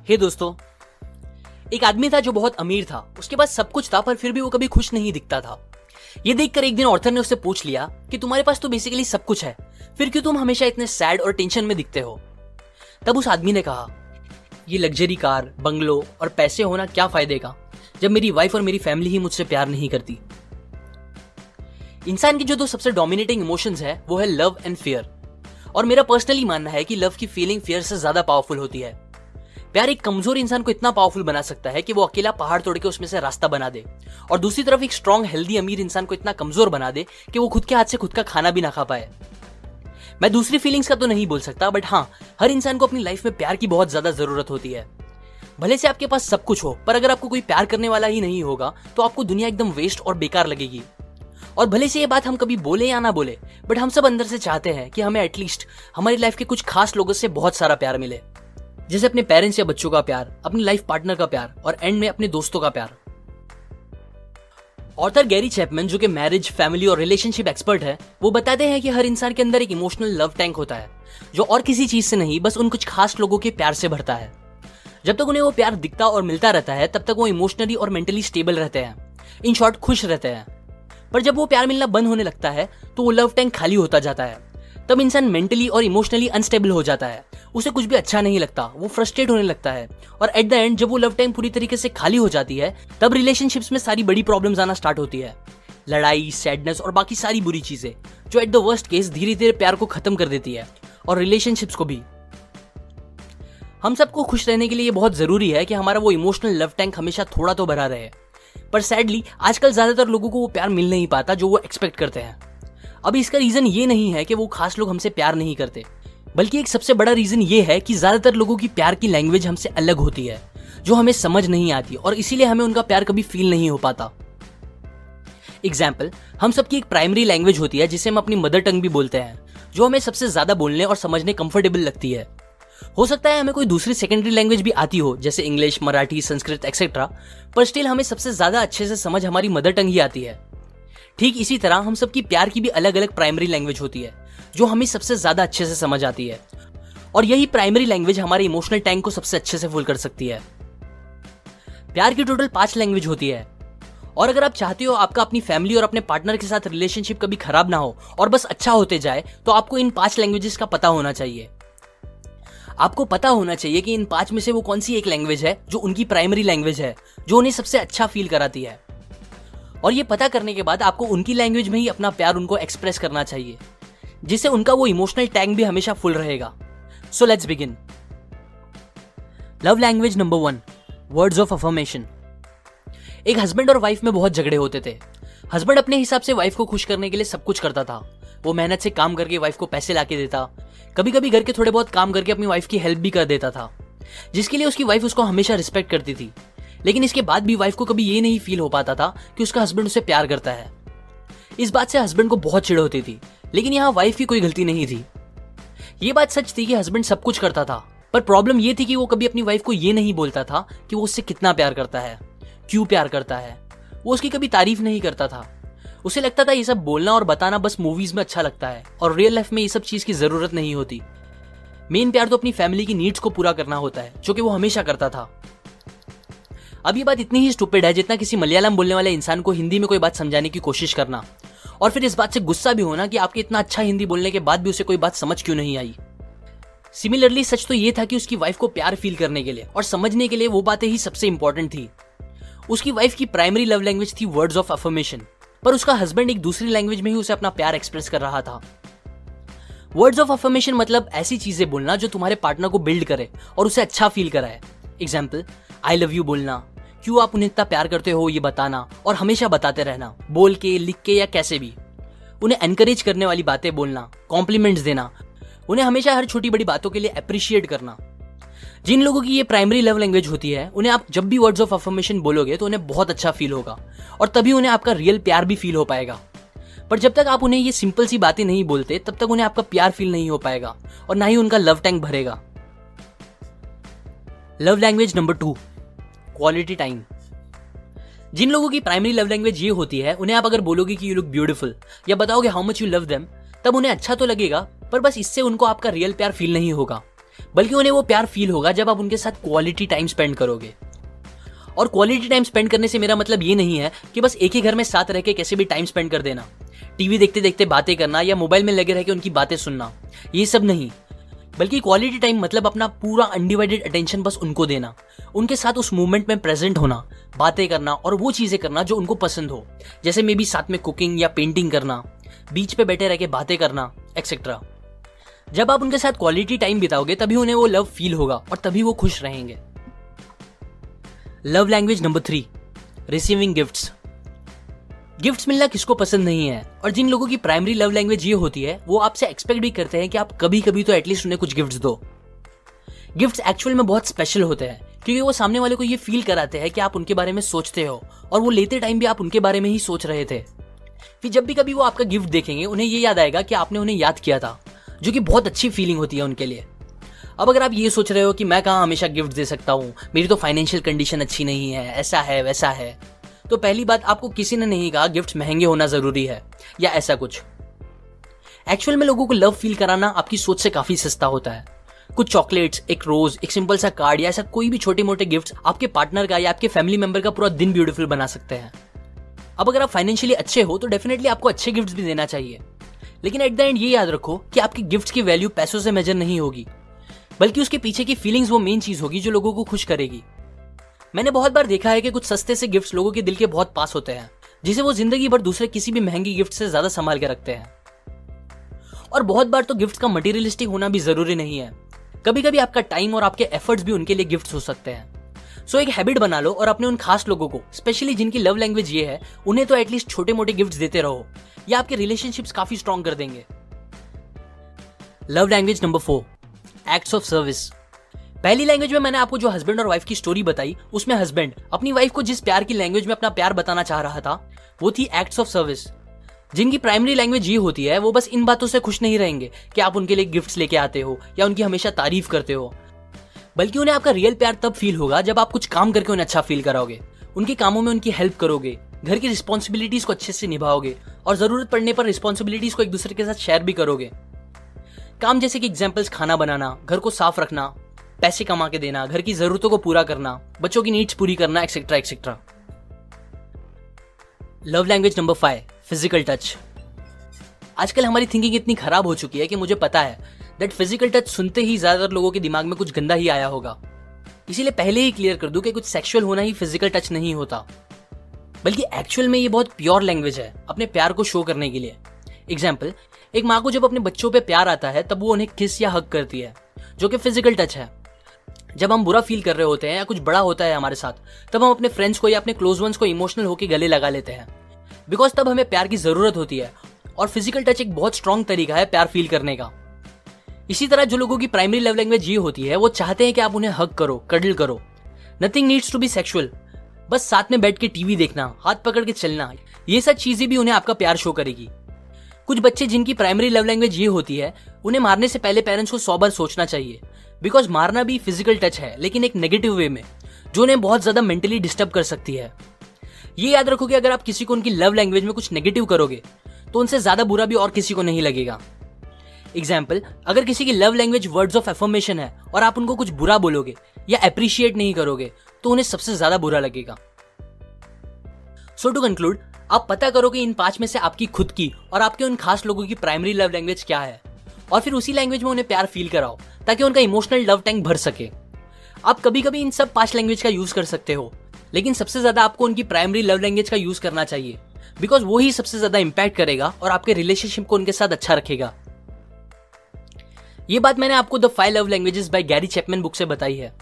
हे दोस्तों, एक आदमी था जो बहुत अमीर था। उसके पास सब कुछ था पर फिर भी वो कभी खुश नहीं दिखता था। ये देखकर एक दिन ऑर्थर ने उससे पूछ लिया कि तुम्हारे पास तो बेसिकली सब कुछ है, फिर क्यों तुम हमेशा इतने सैड और टेंशन में दिखते हो। तब उस आदमी ने कहा, ये लग्जरी कार, बंगलो और पैसे होना क्या फायदे का जब मेरी वाइफ और मेरी फैमिली ही मुझसे प्यार नहीं करती। इंसान की जो दो सबसे डोमिनेटिंग इमोशंस है वो है लव एंड फियर। और मेरा पर्सनली मानना है कि लव की फीलिंग फियर से ज्यादा पावरफुल होती है। प्यार एक कमजोर इंसान को इतना पावरफुल बना सकता है कि वो अकेला पहाड़ तोड़ के उसमें से रास्ता बना दे, और दूसरी तरफ एक स्ट्रॉन्ग हेल्दी अमीर इंसान को इतना कमजोर बना दे कि वो खुद के हाथ से खुद का खाना भी ना खा पाए। मैं दूसरी फीलिंग्स का तो नहीं बोल सकता, बट हाँ, हर इंसान को अपनी लाइफ में प्यार की बहुत ज्यादा जरूरत होती है। भले से आपके पास सब कुछ हो, पर अगर आपको कोई प्यार करने वाला ही नहीं होगा तो आपको दुनिया एकदम वेस्ट और बेकार लगेगी। और भले से ये बात हम कभी बोले या ना बोले, बट हम सब अंदर से चाहते हैं कि हमें एटलीस्ट हमारी लाइफ के कुछ खास लोगों से बहुत सारा प्यार मिले, जैसे अपने पेरेंट्स या बच्चों का प्यार, अपनी लाइफ पार्टनर का प्यार और एंड में अपने दोस्तों का प्यार। ऑथर गैरी चैपमैन, जो कि मैरिज, फैमिली और रिलेशनशिप एक्सपर्ट है, वो बताते हैं कि हर इंसान के अंदर एक इमोशनल लव टैंक होता है जो और किसी चीज से नहीं, बस उन कुछ खास लोगों के प्यार से भरता है। जब तक उन्हें वो प्यार दिखता और मिलता रहता है तब तक वो इमोशनली और मेंटली स्टेबल रहते हैं, इन शॉर्ट खुश रहते हैं। पर जब वो प्यार मिलना बंद होने लगता है तो वो लव टैंक खाली होता जाता है। तब इंसान मेंटली और इमोशनली अनस्टेबल हो जाता है, उसे कुछ भी अच्छा नहीं लगता, वो फ्रस्ट्रेट होने लगता है। और एट द एंड जब वो लव टैंक पूरी तरीके से खाली हो जाती है तब रिलेशनशिप्स में सारी बड़ी प्रॉब्लम्स आना स्टार्ट होती है, लड़ाई, सैडनेस और बाकी सारी बुरी चीजें, जो एट द वर्स्ट केस धीरे धीरे प्यार को खत्म कर देती है और रिलेशनशिप्स को भी। हम सबको खुश रहने के लिए ये बहुत जरूरी है कि हमारा वो इमोशनल लव टैंक हमेशा थोड़ा तो भरा रहे, पर सैडली आजकल ज्यादातर लोगों को वो प्यार मिल नहीं पाता जो वो एक्सपेक्ट करते हैं। अब इसका रीजन ये नहीं है कि वो खास लोग हमसे प्यार नहीं करते, बल्कि एक सबसे बड़ा रीजन ये है कि ज्यादातर लोगों की प्यार की लैंग्वेज हमसे अलग होती है, जो हमें समझ नहीं आती, और इसीलिए हमें उनका प्यार कभी फील नहीं हो पाता। एग्जाम्पल, हम सबकी एक प्राइमरी लैंग्वेज होती है जिसे हम अपनी मदर टंग भी बोलते हैं, जो हमें सबसे ज्यादा बोलने और समझने कंफर्टेबल लगती है। हो सकता है हमें कोई दूसरी सेकेंडरी लैंग्वेज भी आती हो, जैसे इंग्लिश, मराठी, संस्कृत एक्सेट्रा, पर स्टिल हमें सबसे ज्यादा अच्छे से समझ हमारी मदर टंग ही आती है। ठीक इसी तरह हम सबकी प्यार की भी अलग अलग प्राइमरी लैंग्वेज होती है जो हमें सबसे ज्यादा अच्छे से समझ आती है, और यही प्राइमरी लैंग्वेज हमारे इमोशनल टैंक को सबसे अच्छे से फुल कर सकती है। प्यार की टोटल 5 लैंग्वेज होती है, और अगर आप चाहते हो आपका अपनी फैमिली और अपने पार्टनर के साथ रिलेशनशिप कभी खराब ना हो और बस अच्छा होते जाए, तो आपको इन 5 लैंग्वेजेस का पता होना चाहिए। आपको पता होना चाहिए कि इन 5 में से वो कौन सी एक लैंग्वेज है जो उनकी प्राइमरी लैंग्वेज है, जो उन्हें सबसे अच्छा फील कराती है। और ये पता करने के बाद आपको उनकी लैंग्वेज में ही अपना प्यार उनको एक्सप्रेस करना चाहिए, जिससे उनका वो इमोशनल टैंक भी हमेशा फुल रहेगा। So let's begin. Love language number 1, words of affirmation. एक हस्बैंड और वाइफ में बहुत झगड़े होते थे। हस्बैंड अपने हिसाब से वाइफ को खुश करने के लिए सब कुछ करता था। वो मेहनत से काम करके वाइफ को पैसे लाके देता, कभी कभी घर के थोड़े बहुत काम करके अपनी वाइफ की हेल्प भी कर देता था, जिसके लिए उसकी वाइफ उसको हमेशा रिस्पेक्ट करती थी। लेकिन इसके बाद भी वाइफ को कभी ये नहीं फील हो पाता था कि उसका हस्बैंड उसे प्यार करता है। इस बात से हस्बैंड को बहुत चिढ़ होती थी, लेकिन यहाँ वाइफ की कोई गलती नहीं थी। ये बात सच थी कि हस्बैंड सब कुछ करता था, पर प्रॉब्लम ये थी कि वो कभी अपनी वाइफ को ये नहीं बोलता था कि वो उससे कितना प्यार करता है, क्यों प्यार करता है। वो उसकी कभी तारीफ नहीं करता था। उसे लगता था ये सब बोलना और बताना बस मूवीज में अच्छा लगता है, और रियल लाइफ में ये सब चीज की जरूरत नहीं होती। मेन प्यार तो अपनी फैमिली की नीड्स को पूरा करना होता है, जो कि वो हमेशा करता था। अब ये बात इतनी ही स्टूपिड है जितना किसी मलयालम बोलने वाले इंसान को हिंदी में कोई बात समझाने की कोशिश करना, और फिर इस बात से गुस्सा भी होना कि आपके इतना अच्छा हिंदी बोलने के बाद भी उसे कोई बात समझ क्यों नहीं आई। सिमिलरली सच तो ये था कि उसकी वाइफ को प्यार फील करने के लिए और समझने के लिए वो बातें ही सबसे इंपॉर्टेंट थी। उसकी वाइफ की प्राइमरी लव लैंग्वेज थी वर्ड्स ऑफ अफर्मेशन, पर उसका हस्बैंड एक दूसरी लैंग्वेज में ही उसे अपना प्यार एक्सप्रेस कर रहा था। वर्ड्स ऑफ अफर्मेशन मतलब ऐसी चीजें बोलना जो तुम्हारे पार्टनर को बिल्ड करे और उसे अच्छा फील कराए। एग्जाम्पल, आई लव यू बोलना, क्यों आप उन्हें इतना प्यार करते हो ये बताना, और हमेशा बताते रहना, बोल के, लिख के या कैसे भी। उन्हें एनकरेज करने वाली बातें बोलना, कॉम्प्लीमेंट्स देना, उन्हें हमेशा हर छोटी बड़ी बातों के लिए अप्रिशिएट करना। जिन लोगों की ये प्राइमरी लव लैंग्वेज होती है, उन्हें आप जब भी वर्ड्स ऑफ अफर्मेशन बोलोगे तो उन्हें बहुत अच्छा फील होगा, और तभी उन्हें आपका रियल प्यार भी फील हो पाएगा। पर जब तक आप उन्हें ये सिंपल सी बातें नहीं बोलते, तब तक उन्हें आपका प्यार फील नहीं हो पाएगा, और ना ही उनका लव टैंक भरेगा। Love language number 2, quality time. जिन लोगों की प्राइमरी लव लैंग्वेज ये होती है, उन्हें आप अगर बोलोगे कि यू लुक ब्यूटीफुल या बताओगे how much you love them, तब उन्हें अच्छा तो लगेगा, पर बस इससे उनको आपका रियल प्यार फील नहीं होगा। बल्कि उन्हें वो प्यार फील होगा जब आप उनके साथ क्वालिटी टाइम स्पेंड करोगे। और क्वालिटी टाइम स्पेंड करने से मेरा मतलब ये नहीं है कि बस एक ही घर में साथ रह के कैसे भी टाइम स्पेंड कर देना, टीवी देखते देखते बातें करना या मोबाइल में लगे रह के उनकी बातें सुनना, ये सब नहीं। बल्कि क्वालिटी टाइम मतलब अपना पूरा अनडिवाइडेड अटेंशन बस उनको देना, उनके साथ उस मूवमेंट में प्रेजेंट होना, बातें करना और वो चीजें करना जो उनको पसंद हो, जैसे मे बी साथ में कुकिंग या पेंटिंग करना, बीच पे बैठे रह के बातें करना एक्सेट्रा। जब आप उनके साथ क्वालिटी टाइम बिताओगे तभी उन्हें वो लव फील होगा और तभी वो खुश रहेंगे। Love language number 3, receiving gifts. Gifts मिलना किसको पसंद नहीं है, और जिन लोगों की प्राइमरी लव लैंग्वेज ये होती है वो आपसे एक्सपेक्ट भी करते हैं कि आप कभी कभी तो एटलीस्ट उन्हें कुछ गिफ्ट्स दो। गिफ्ट्स एक्चुअल में बहुत स्पेशल होते हैं क्योंकि वो सामने वाले को ये फील कराते हैं कि आप उनके बारे में सोचते हो और वो लेते टाइम भी आप उनके बारे में ही सोच रहे थे। फिर जब भी कभी वो आपका गिफ्ट देखेंगे उन्हें ये याद आएगा कि आपने उन्हें याद किया था, जो कि बहुत अच्छी फीलिंग होती है उनके लिए। अब अगर आप ये सोच रहे हो कि मैं कहाँ हमेशा गिफ्ट दे सकता हूँ, मेरी तो फाइनेंशियल कंडीशन अच्छी नहीं है, ऐसा है वैसा है, तो पहली बात, आपको किसी ने नहीं कहा गिफ्ट महंगे होना जरूरी है या ऐसा कुछ। एक्चुअल में लोगों को लव फील कराना आपकी सोच से काफी सस्ता होता है। कुछ चॉकलेट्स, एक रोज, एक सिंपल सा कार्ड या ऐसा कोई भी छोटे मोटे गिफ्ट्स आपके पार्टनर का या आपके फैमिली मेंबर का पूरा दिन ब्यूटीफुल बना सकते हैं। अब अगर आप फाइनेंशियली अच्छे हो तो डेफिनेटली आपको अच्छे गिफ्ट्स भी देना चाहिए, लेकिन एट द एंड ये याद रखो कि आपके गिफ्ट्स की वैल्यू पैसों से मेजर नहीं होगी, बल्कि उसके पीछे की फीलिंग्स वो मेन चीज होगी जो लोगों को खुश करेगी। मैंने बहुत बार देखा है कि कुछ सस्ते से गिफ्ट्स लोगों के दिल के बहुत पास होते हैं, जिसे वो जिंदगी भर दूसरे किसी भी महंगी गिफ्ट से ज्यादा संभाल के रखते हैं। और बहुत बार तो गिफ्ट्स का मटेरियलिस्टिक होना भी जरूरी नहीं है, कभी कभी आपका टाइम और आपके एफर्ट्स भी उनके लिए गिफ्ट्स हो सकते हैं। सो एक हैबिट बना लो और अपने उन खास लोगों को, स्पेशली जिनकी लव लैंग्वेज ये है, उन्हें तो एटलीस्ट छोटे मोटे गिफ्ट्स देते रहो, या आपके रिलेशनशिप्स काफी स्ट्रॉन्ग कर देंगे। Love language number 4, acts of service. पहली लैंग्वेज में मैंने आपको जो हस्बैंड और वाइफ की स्टोरी बताई, उसमें हस्बैंड अपनी वाइफ को जिस प्यार की लैंग्वेज में अपना प्यार बताना चाह रहा था वो थी एक्ट्स ऑफ सर्विस। जिनकी प्राइमरी लैंग्वेज ये होती है वो बस इन बातों से खुश नहीं रहेंगे कि आप उनके लिए गिफ्ट्स लेके आते हो या उनकी हमेशा तारीफ करते हो, बल्कि उन्हें आपका रियल प्यार तब फील होगा जब आप कुछ काम करके उन्हें अच्छा फील कराओगे, उनके कामों में उनकी हेल्प करोगे, घर की रिस्पॉन्सिबिलिटीज को अच्छे से निभाओगे और जरूरत पड़ने पर रिस्पॉन्सिबिलिटीज को एक दूसरे के साथ शेयर भी करोगे। काम जैसे कि एग्जाम्पल्स, खाना बनाना, घर को साफ रखना, पैसे कमा के देना, घर की जरूरतों को पूरा करना, बच्चों की नीड्स पूरी करना, etcetera etcetera. Love language number 5, physical touch. आजकल हमारी थिंकिंग इतनी खराब हो चुकी है कि मुझे पता है दैट फिजिकल टच सुनते ही ज्यादातर लोगों के दिमाग में कुछ गंदा ही आया होगा। इसीलिए पहले ही क्लियर कर दूं कि कुछ सेक्सुअल होना ही फिजिकल टच नहीं होता, बल्कि एक्चुअल में ये बहुत प्योर लैंग्वेज है अपने प्यार को शो करने के लिए। एग्जाम्पल, एक माँ को जब अपने बच्चों पे प्यार आता है तब वो उन्हें किस या हग करती है, जो कि फिजिकल टच है। जब हम बुरा फील कर रहे होते हैं या कुछ बड़ा होता है हमारे साथ, तब हम अपने फ्रेंड्स को या अपने क्लोज वंस को इमोशनल होकर गले लगा लेते हैं, बिकॉज तब हमें प्यार की जरूरत होती है और फिजिकल टच एक बहुत स्ट्रॉन्ग तरीका है प्यार फील करने का। इसी तरह जो लोगों की प्राइमरी लव लैंग्वेज ये होती है वो चाहते हैं कि आप उन्हें हग करो, कडल करो। Nothing needs to be sexual, बस साथ में बैठ के टीवी देखना, हाथ पकड़ के चलना, ये सब चीजें भी उन्हें आपका प्यार शो करेगी। कुछ बच्चे जिनकी प्राइमरी लव लैंग्वेज ये होती है, उन्हें मारने से पहले पेरेंट्स को 100 बार सोचना चाहिए, बिकॉज मारना भी फिजिकल टच है, लेकिन एक नेगेटिव वे में, जो उन्हें बहुत ज्यादा मेंटली डिस्टर्ब कर सकती है। ये याद रखो कि अगर आप किसी को उनकी लव लैंग्वेज में कुछ नेगेटिव करोगे तो उनसे ज्यादा बुरा भी और किसी को नहीं लगेगा। एग्जाम्पल, अगर किसी की love language words of affirmation है और आप उनको कुछ बुरा बोलोगे या अप्रिशिएट नहीं करोगे तो उन्हें सबसे ज्यादा बुरा लगेगा। सो टू कंक्लूड, आप पता करो कि इन 5 में से आपकी खुद की और आपके उन खास लोगों की प्राइमरी लव लैंग्वेज क्या है, और फिर उसी लैंग्वेज में उन्हें प्यार फील कराओ ताकि उनका इमोशनल लव टैंक भर सके। आप कभी कभी इन सब 5 लैंग्वेज का यूज कर सकते हो, लेकिन सबसे ज्यादा आपको उनकी प्राइमरी लव लैंग्वेज का यूज करना चाहिए, बिकॉज वो ही सबसे ज्यादा इंपैक्ट करेगा और आपके रिलेशनशिप को उनके साथ अच्छा रखेगा। ये बात मैंने आपको the 5 love languages by Gary Chapman book से बताई है।